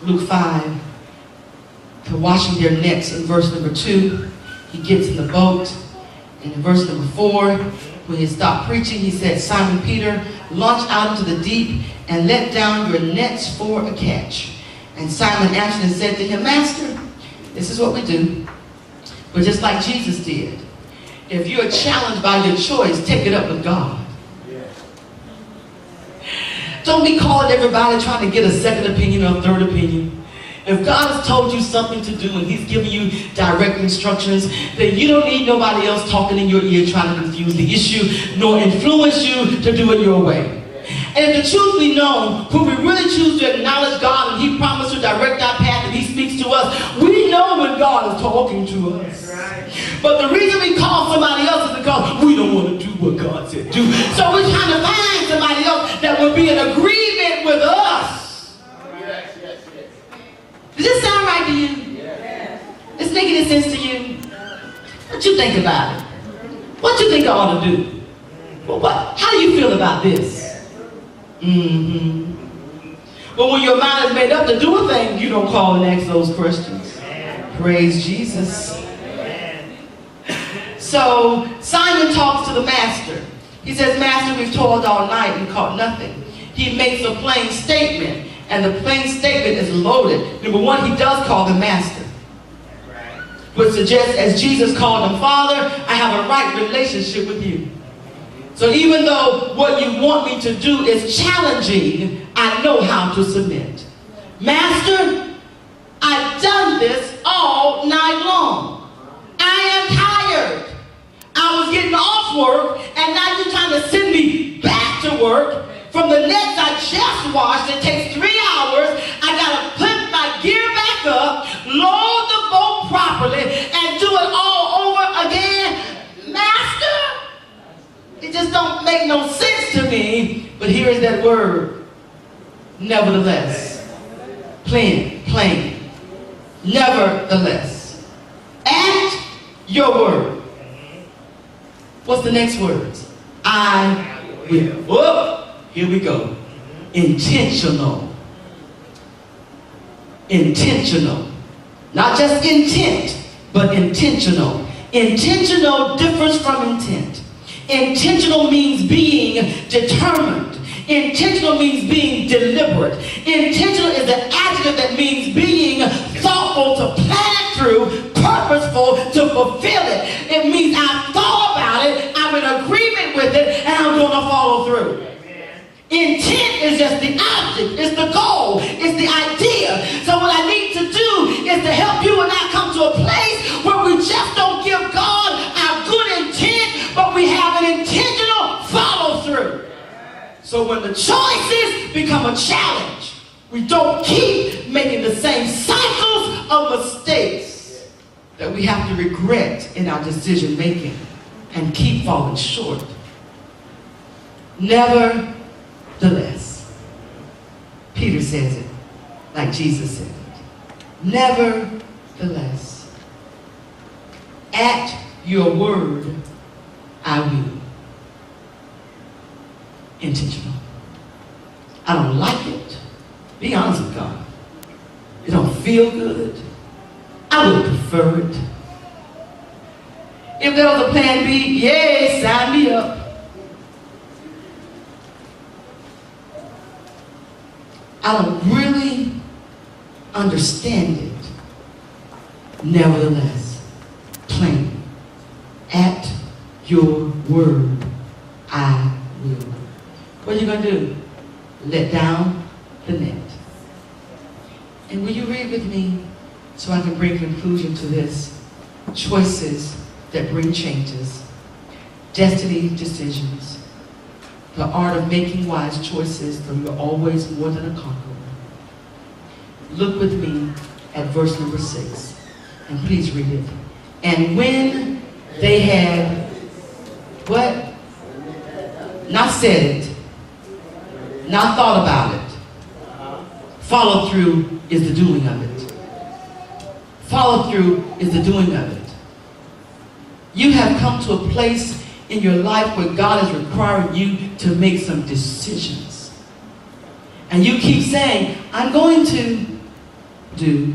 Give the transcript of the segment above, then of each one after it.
Luke 5, to washing their nets in verse number 2. He gets in the boat. And in verse number 4, when he stopped preaching, he said, Simon Peter, launch out into the deep and let down your nets for a catch. And Simon answered and said to him, Master, this is what we do. But just like Jesus did, if you are challenged by your choice, take it up with God. Don't be calling everybody trying to get a second opinion or a third opinion. If God has told you something to do and he's giving you direct instructions, then you don't need nobody else talking in your ear trying to confuse the issue nor influence you to do it your way. And if the truth be known, when we really choose to acknowledge God and he promised to direct our path and he speaks to us, we know when God is talking to us. But the reason we call somebody else is because we don't want to do what God said do. So we're trying to find somebody else that will be in agreement with us. Does this sound right to you? Yes. It's making any sense to you? What you think about it? What you think I ought to do? Well, how do you feel about this? But when your mind is made up to do a thing, you don't call and ask those questions. Praise Jesus. So Simon talks to the master. He says, Master, we've toiled all night and caught nothing. He makes a plain statement. And the plain statement is loaded. Number one, he does call him master. Which suggests, as Jesus called him Father, I have a right relationship with you. So even though what you want me to do is challenging, I know how to submit. Master, I've done this all night long. I am tired. I was getting off work, and now you're trying to send me back to work. From the nets I just washed, it takes 3 hours. I got to put my gear back up, load the boat properly, and do it all over again. Master, it just don't make no sense to me. But here is that word, nevertheless. Plain. Nevertheless. At your word. What's the next words? I will. Whoa. Here we go. Intentional. Not just intent, but intentional. Intentional differs from intent. Intentional means being determined. Intentional means being deliberate. Intentional is the adjective that means being thoughtful to plan it through, purposeful to fulfill it. It means I thought about it, I'm in agreement with it, and I'm going to follow through. Intent is just the object, it's the goal, it's the idea. So what I need to do is to help you and I come to a place where we just don't give God our good intent, but we have an intentional follow through. So when the choices become a challenge, we don't keep making the same cycles of mistakes that we have to regret in our decision making and keep falling short. Nevertheless, Peter says it like Jesus said it. Nevertheless, at your word, I will. Intentional. I don't like it. Be honest with God. It don't feel good. I would prefer it. If there was a plan B, yay, sign me up. I don't really understand it. Nevertheless, plain. At your word, I will. What are you going to do? Let down the net. And will you read with me so I can bring conclusion to this? Choices that bring changes. Destiny decisions. The art of making wise choices, for you're always more than a conqueror. Look with me at verse number 6. And please read it. And when they had, what? Not said it. Not thought about it. Follow through is the doing of it. Follow through is the doing of it. You have come to a place in your life where God is requiring you to make some decisions. And you keep saying, I'm going to, do.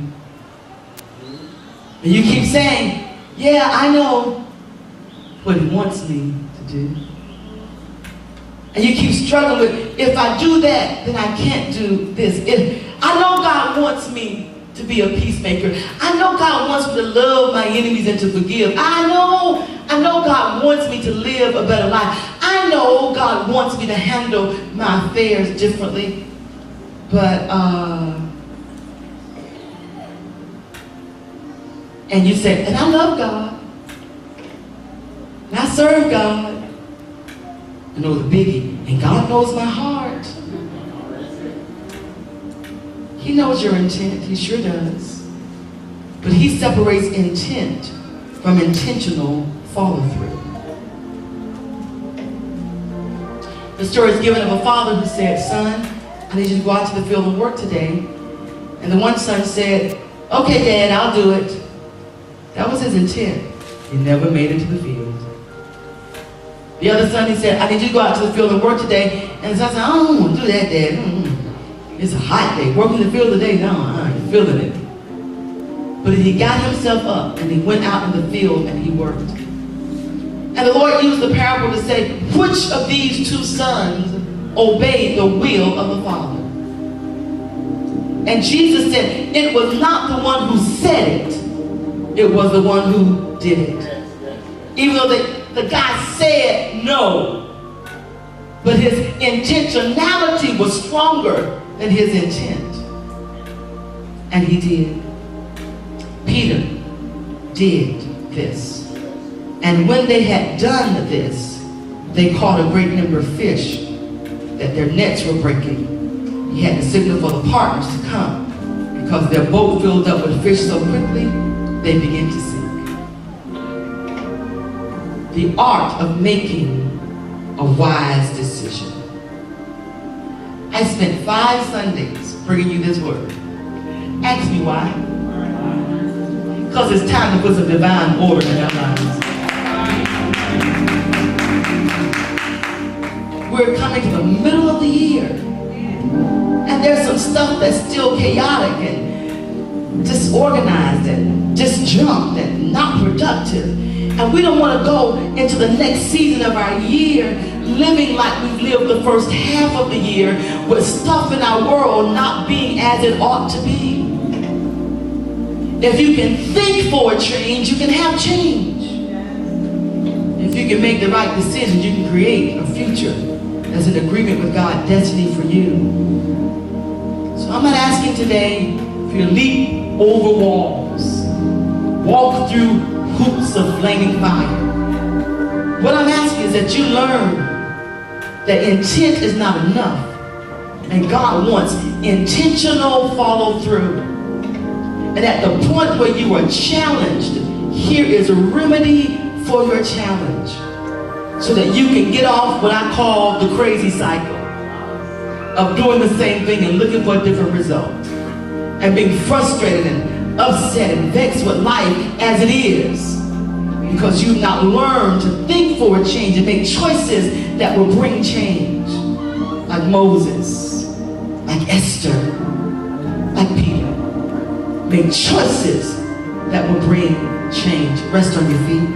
And you keep saying, yeah, I know what he wants me to do. And you keep struggling with, if I do that, then I can't do this. I know God wants me to be a peacemaker. I know God wants me to love my enemies and to forgive. I know God wants me to live a better life. I know God wants me to handle my affairs differently. But, and you say, and I love God. And I serve God. I know the biggie. And God knows my heart. He knows your intent. He sure does. But he separates intent from intentional follow-through. The story is given of a father who said, son, I need you to go out to the field and work today. And the one son said, okay, Dad, I'll do it. That was his intent. He never made it to the field. The other son, he said, I need you to go out to the field and work today. And the son said, I don't want to do that, Dad. It's a hot day. Working in the field today? No, I ain't feeling it. But he got himself up and he went out in the field and he worked. And the Lord used the parable to say, which of these two sons obeyed the will of the Father? And Jesus said, it was not the one who said it. It was the one who did it. Even though the guy said no, but his intentionality was stronger than his intent. And he did. Peter did this. And when they had done this, they caught a great number of fish that their nets were breaking. He had to signal for the partners to come because their boat filled up with fish so quickly, they began to sink. The art of making a wise decision. I spent 5 Sundays bringing you this word. Ask me why. Because it's time to put some divine order in our lives. We're coming to the middle of the year. And there's some stuff that's still chaotic and disorganized and disjunct and not productive. And we don't want to go into the next season of our year living like we've lived the first half of the year with stuff in our world not being as it ought to be. If you can think for a change, you can have change. If you can make the right decisions, you can create a future that's in agreement with God's destiny for you. So I'm not asking today for you to leap over walls, walk through hoops of flaming fire. What I'm asking is that you learn that intent is not enough, and God wants intentional follow through. And at the point where you are challenged, here is a remedy for your challenge, so that you can get off what I call the crazy cycle of doing the same thing and looking for a different result, and being frustrated and upset and vexed with life as it is, because you've not learned to think for a change and make choices that will bring change, like Moses, like Esther, like Peter. Make choices that will bring change. Rest on your feet.